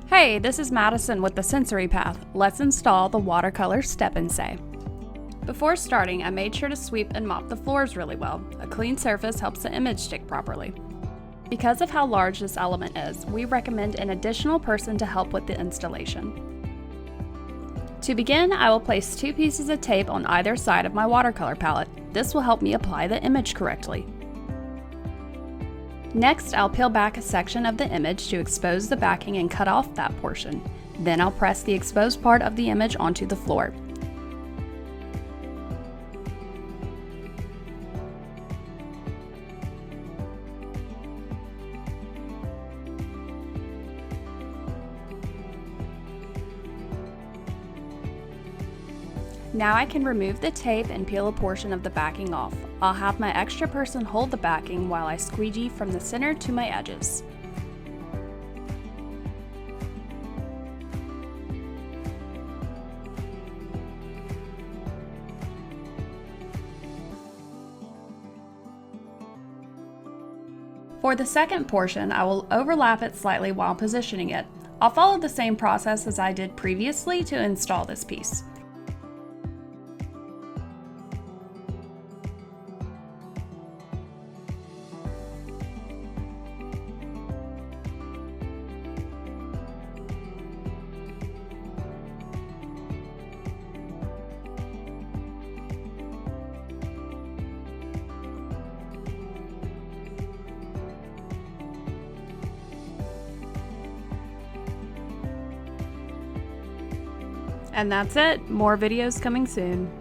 Hey, this is Madison with the Sensory Path. Let's install the Watercolor Step Say. Before starting, I made sure to sweep and mop the floors really well. A clean surface helps the image stick properly. Because of how large this element is, we recommend an additional person to help with the installation. To begin, I will place 2 pieces of tape on either side of my watercolor palette. This will help me apply the image correctly. Next, I'll peel back a section of the image to expose the backing and cut off that portion. Then I'll press the exposed part of the image onto the floor. Now I can remove the tape and peel a portion of the backing off. I'll have my extra person hold the backing while I squeegee from the center to my edges. For the second portion, I will overlap it slightly while positioning it. I'll follow the same process as I did previously to install this piece. And that's it. More videos coming soon.